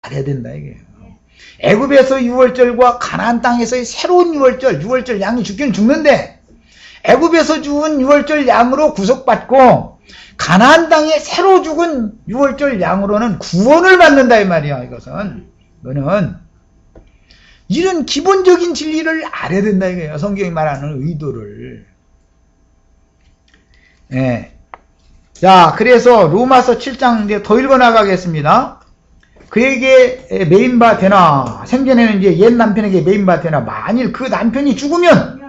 알아야 된다 이게요. 애굽에서 유월절과 가나안 땅에서의 새로운 유월절 양이 죽기는 죽는데 애굽에서 죽은 유월절 양으로 구속받고 가나안 땅에 새로 죽은 유월절 양으로는 구원을 받는다 이 말이야. 이거는 이런 기본적인 진리를 알아야 된다 이거예요. 성경이 말하는 의도를. 예. 자, 그래서 로마서 7장 이제 더 읽어 나가겠습니다. 그에게 매인바 되나, 생전에는 이제 옛 남편에게 매인바 되나, 만일 그 남편이 죽으면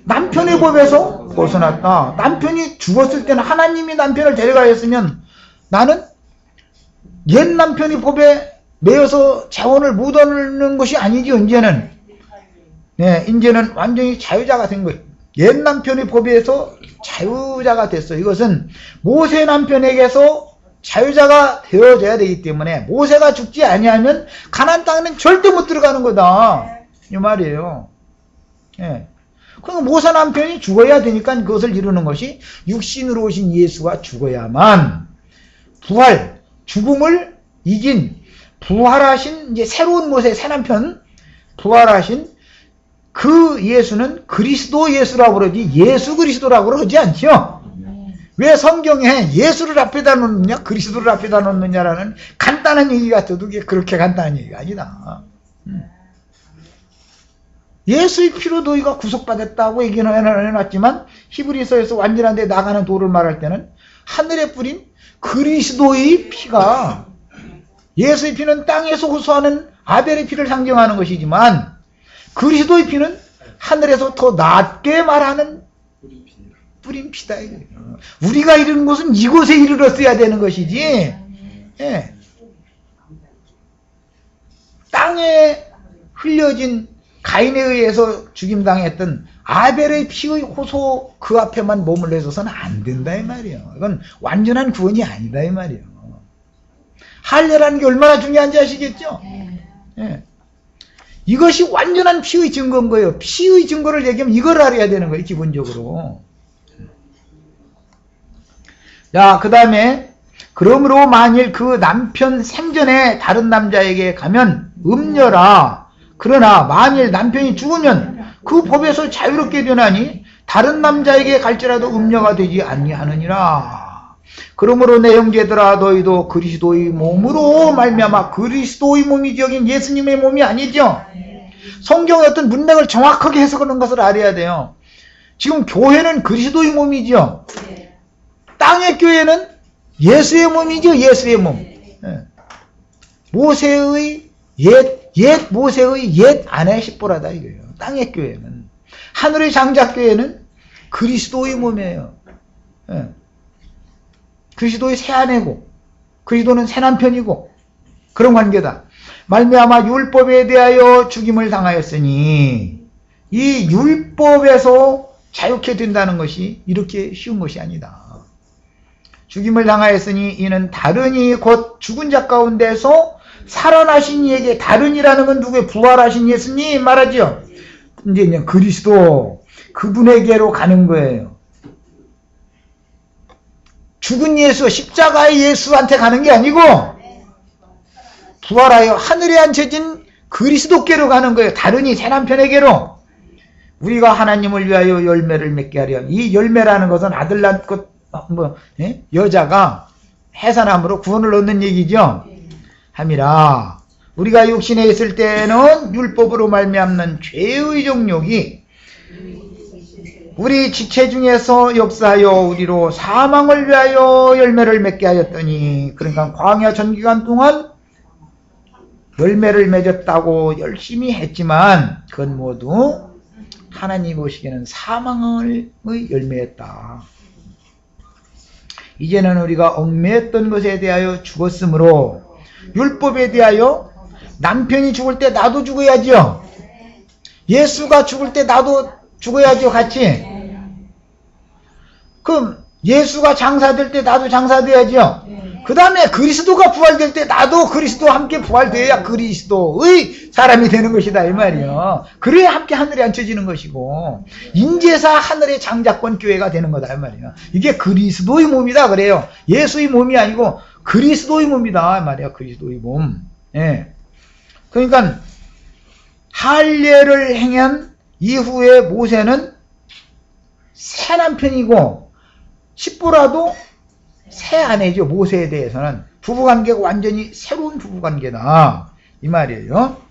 남편의 법에서 벗어났다. 남편이 죽었을 때는 하나님이 남편을 데려가였으면 나는 옛 남편이 법에 매여서 재혼을 못 얻는 것이 아니죠, 이제는. 네, 이제는 완전히 자유자가 된 거예요. 옛 남편의 법에서 자유자가 됐어. 이것은 모세 남편에게서 자유자가 되어져야 되기 때문에 모세가 죽지 아니하면 가나안 땅에는 절대 못 들어가는 거다. 이 말이에요. 예. 그러니까 모세 남편이 죽어야 되니까 그것을 이루는 것이 육신으로 오신 예수가 죽어야만 부활, 죽음을 이긴 부활하신 이제 새로운 모세 새 남편 부활하신 그 예수는 그리스도 예수라고 그러지 예수 그리스도라고 그러지 않죠. 왜 성경에 예수를 앞에다 놓느냐 그리스도를 앞에다 놓느냐라는 간단한 얘기가 있어도 그렇게 간단한 얘기가 아니다. 예수의 피로 너희가 구속받았다고 얘기는 해놨지만 히브리서에서 완전한 데 나가는 도를 말할 때는 하늘에 뿌린 그리스도의 피가 예수의 피는 땅에서 호소하는 아벨의 피를 상징하는 것이지만 그리스도의 피는 하늘에서 더 낮게 말하는 뿌린 피다. 우리가 이르는 것은 이곳에 이르렀어야 되는 것이지. 예. 땅에 흘려진 가인에 의해서 죽임당했던 아벨의 피의 호소 그 앞에만 머물러 있어서는 안 된다 이 말이에요. 이건 완전한 구원이 아니다 이 말이에요. 할례라는 게 얼마나 중요한지 아시겠죠? 예. 이것이 완전한 피의 증거인 거예요. 피의 증거를 얘기하면 이걸 알아야 되는 거예요. 기본적으로. 자, 그 다음에 그러므로 만일 그 남편 생전에 다른 남자에게 가면 음녀라. 그러나 만일 남편이 죽으면 그 법에서 자유롭게 되나니 다른 남자에게 갈지라도 음녀가 되지 아니하느니라. 그러므로 내 형제들아 너희도 그리스도의 몸으로 말미암아 그리스도의 몸이지 여긴 예수님의 몸이 아니죠. 성경의 어떤 문맥을 정확하게 해석하는 것을 알아야 돼요. 지금 교회는 그리스도의 몸이죠. 땅의 교회는 예수의 몸이죠. 예수의 몸. 모세의 옛 모세의 옛 아내 십보라다 이거예요. 땅의 교회는. 하늘의 장작교회는 그리스도의 몸이에요. 그리스도의 새 아내고 그리스도는 새 남편이고 그런 관계다. 말미암아 율법에 대하여 죽임을 당하였으니 이 율법에서 자유케 된다는 것이 이렇게 쉬운 것이 아니다. 죽임을 당하였으니 이는 다른이 곧 죽은 자 가운데서 살아나신 이에게 다른이라는 건 누구의 부활하신 예수님 말하죠. 이제 그냥 그리스도 그분에게로 가는 거예요. 죽은 예수 십자가의 예수한테 가는 게 아니고 부활하여 하늘에 앉혀진 그리스도께로 가는 거예요. 다른이 새 남편에게로. 우리가 하나님을 위하여 열매를 맺게 하려. 이 열매라는 것은 아들 낳고 여자가 해산함으로 구원을 얻는 얘기죠. 함이라. 우리가 육신에 있을 때는 율법으로 말미암는 죄의 정욕이 우리 지체 중에서 역사하여 우리로 사망을 위하여 열매를 맺게 하였더니 그러니까 광야 전기간 동안 열매를 맺었다고 열심히 했지만 그건 모두 하나님 보시기에는 사망의 열매였다. 이제는 우리가 얽매였던 것에 대하여 죽었으므로 율법에 대하여 남편이 죽을 때 나도 죽어야죠. 예수가 죽을 때 나도 죽어야죠. 같이. 그럼 예수가 장사될 때 나도 장사돼야죠. 그 다음에 그리스도가 부활될 때 나도 그리스도와 함께 부활돼야 그리스도의 사람이 되는 것이다 이 말이에요. 그래야 함께 하늘에 앉혀지는 것이고 인제사 하늘의 장자권 교회가 되는 거다 이 말이에요. 이게 그리스도의 몸이다 그래요. 예수의 몸이 아니고 그리스도의 몸이다 이 말이에요. 그리스도의 몸. 예. 그러니까 할례를 행한 이후에 모세는 새 남편이고 십보라도 새 아내죠. 모세에 대해서는 부부관계가 완전히 새로운 부부관계다 이 말이에요.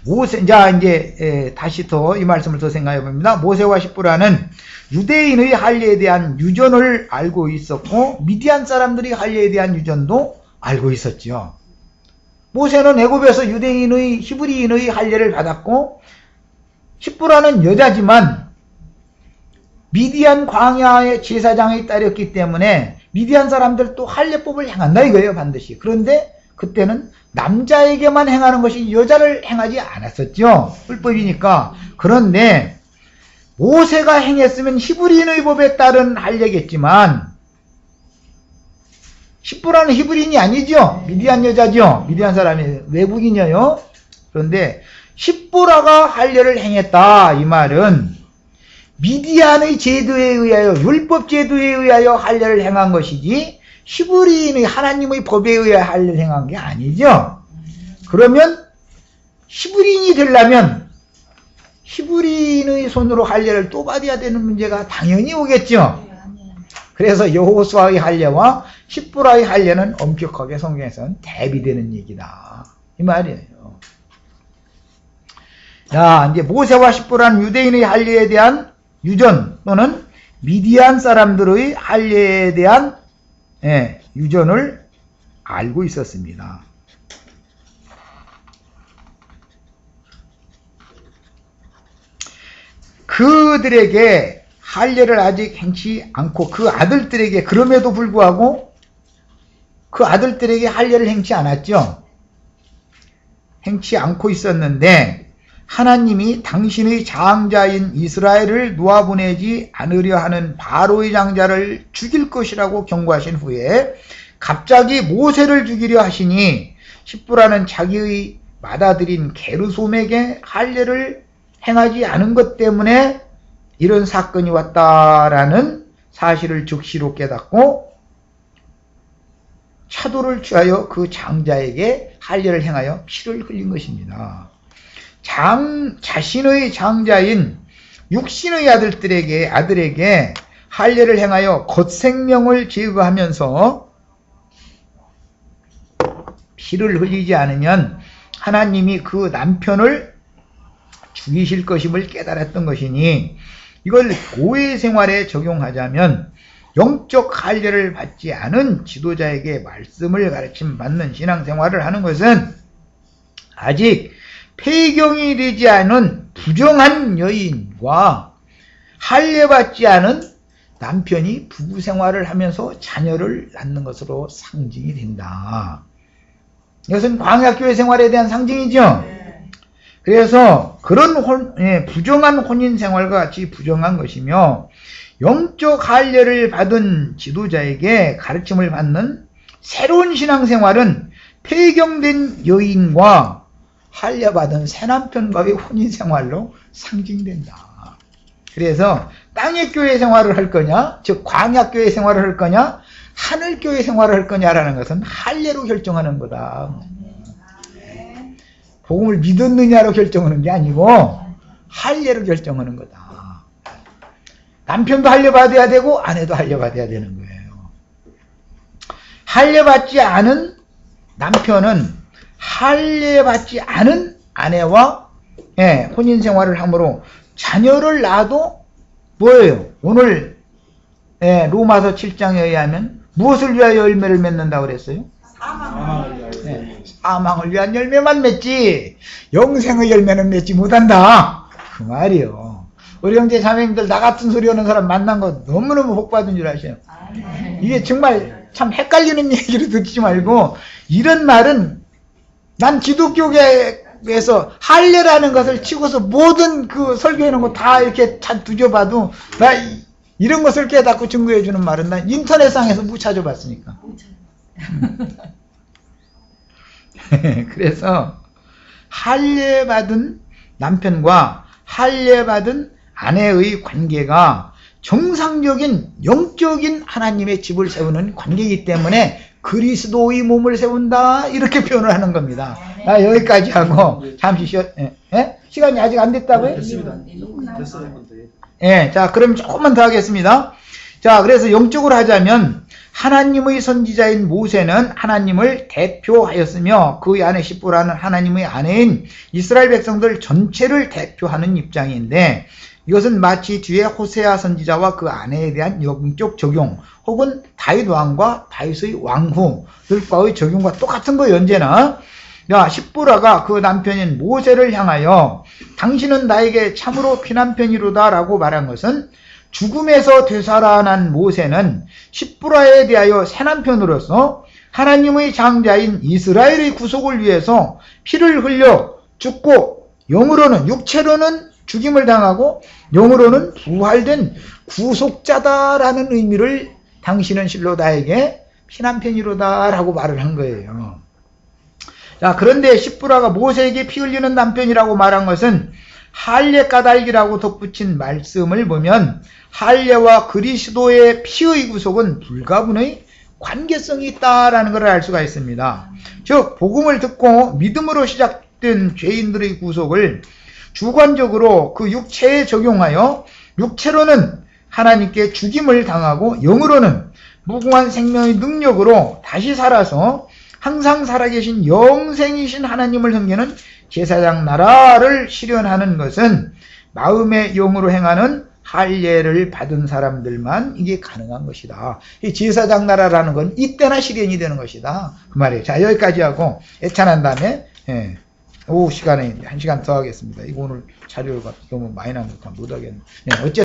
모세, 자 이제 다시 더 이 말씀을 더 생각해 봅니다. 모세와 십보라는 유대인의 할례에 대한 유전을 알고 있었고 미디안 사람들이 할례에 대한 유전도 알고 있었죠. 모세는 애굽에서 유대인의 히브리인의 할례를 받았고 십보라는 여자지만 미디안 광야의 제사장의 딸이었기 때문에 미디안 사람들도 할례법을 행한다 이거예요 반드시. 그런데 그때는 남자에게만 행하는 것이 여자를 행하지 않았었죠. 율법이니까. 그런데 모세가 행했으면 히브리인의 법에 따른 할례겠지만 십보라는 히브리인이 아니죠. 미디안 여자죠. 미디안 사람이 외국인이에요. 그런데 십보라가 할례를 행했다 이 말은 미디안의 제도에 의하여 율법 제도에 의하여 할례를 행한 것이지 히브리인의 하나님의 법에 의하여 할례를 행한 게 아니죠. 그러면 히브리인이 되려면 히브리인의 손으로 할례를 또 받아야 되는 문제가 당연히 오겠죠. 그래서 여호수아의 할례와 십보라의 할례는 엄격하게 성경에서는 대비되는 얘기다 이 말이에요. 자, 이제 모세와 십보라는 유대인의 할례에 대한 유전 또는 미디안 사람들의 할례에 대한 유전을 알고 있었습니다. 그들에게 할례를 아직 행치 않고 그 아들들에게 그럼에도 불구하고 그 아들들에게 할례를 행치 않았죠. 행치 않고 있었는데 하나님이 당신의 장자인 이스라엘을 놓아보내지 않으려 하는 바로의 장자를 죽일 것이라고 경고하신 후에 갑자기 모세를 죽이려 하시니 십보라는 자기의 맏아들인 게르솜에게 할례를 행하지 않은 것 때문에 이런 사건이 왔다라는 사실을 즉시로 깨닫고 차도를 취하여 그 장자에게 할례를 행하여 피를 흘린 것입니다. 자신의 장자인 육신의 아들에게 할례를 행하여 겉생명을 제거하면서 피를 흘리지 않으면 하나님이 그 남편을 죽이실 것임을 깨달았던 것이니 이걸 고해 생활에 적용하자면 영적 할례를 받지 않은 지도자에게 말씀을 가르침 받는 신앙생활을 하는 것은 아직 폐경이 되지 않은 부정한 여인과 할례받지 않은 남편이 부부생활을 하면서 자녀를 낳는 것으로 상징이 된다. 이것은 광야교회 생활에 대한 상징이죠. 그래서 그런 부정한 혼인생활과 같이 부정한 것이며 영적 할례를 받은 지도자에게 가르침을 받는 새로운 신앙생활은 폐경된 여인과 할례받은 새남편과의 혼인생활로 상징된다. 그래서 땅의 교회 생활을 할 거냐, 즉 광야교회 생활을 할 거냐, 하늘교회 생활을 할 거냐라는 것은 할례로 결정하는 거다. 복음을 믿었느냐로 결정하는 게 아니고 할례로 결정하는 거다. 남편도 할례 받아야 되고 아내도 할례 받아야 되는 거예요. 할례 받지 않은 남편은 할례 받지 않은 아내와 혼인 생활을 함으로 자녀를 낳아도 뭐예요? 오늘 로마서 7장에 의하면 무엇을 위하여 열매를 맺는다고 그랬어요? 사망을 위한 열매만 맺지 영생의 열매는 맺지 못한다 그 말이요. 우리 형제 자매님들 나 같은 소리 하는 사람 만난 거 너무너무 복받은 줄 아셔요. 이게 정말 참 헷갈리는 얘기를 듣지 말고 이런 말은 난 기독교계에서 할례라는 것을 치고서 모든 그 설교해놓은 거 다 이렇게 다 뒤져봐도 나 이런 것을 깨닫고 증거해주는 말은 난 인터넷상에서 못 찾아봤으니까. 그래서 할례받은 남편과 할례받은 아내의 관계가 정상적인 영적인 하나님의 집을 세우는 관계이기 때문에 그리스도의 몸을 세운다 이렇게 표현을 하는 겁니다. 여기까지 하고 잠시 시간이 아직 안 됐다고요? 됐습니다. 자 그럼 조금만 더 하겠습니다. 자 그래서 영적으로 하자면 하나님의 선지자인 모세는 하나님을 대표하였으며 그 안에 십부라는 하나님의 아내인 이스라엘 백성들 전체를 대표하는 입장인데, 이것은 마치 뒤에 호세아 선지자와 그 아내에 대한 영적 적용 혹은 다윗 왕과 다윗의 왕후들과의 적용과 똑같은 거예요. 언제나 십부라가 그 남편인 모세를 향하여 당신은 나에게 참으로 피난편이로다 라고 말한 것은, 죽음에서 되살아난 모세는 십부라에 대하여 새 남편으로서 하나님의 장자인 이스라엘의 구속을 위해서 피를 흘려 죽고 영으로는, 육체로는 죽임을 당하고 영으로는 부활된 구속자다라는 의미를 당신은 실로 나에게 피난편이로다 라고 말을 한 거예요. 자, 그런데 십부라가 모세에게 피 흘리는 남편이라고 말한 것은 할례 까닭이라고 덧붙인 말씀을 보면 할례와 그리스도의 피의 구속은 불가분의 관계성이 있다라는 것을 알 수가 있습니다. 즉 복음을 듣고 믿음으로 시작된 죄인들의 구속을 주관적으로 그 육체에 적용하여 육체로는 하나님께 죽임을 당하고 영으로는 무궁한 생명의 능력으로 다시 살아서 항상 살아계신 영생이신 하나님을 섬기는 제사장 나라를 실현하는 것은 마음의 영으로 행하는 할례를 받은 사람들만 이게 가능한 것이다. 이 제사장 나라라는 건 이때나 실현이 되는 것이다. 그 말이에요. 자, 여기까지 하고 애찬한 다음에 오후 시간에 1시간 더 하겠습니다. 이거 오늘 자료가 너무 많이 나면 못 하겠네. 어쨌든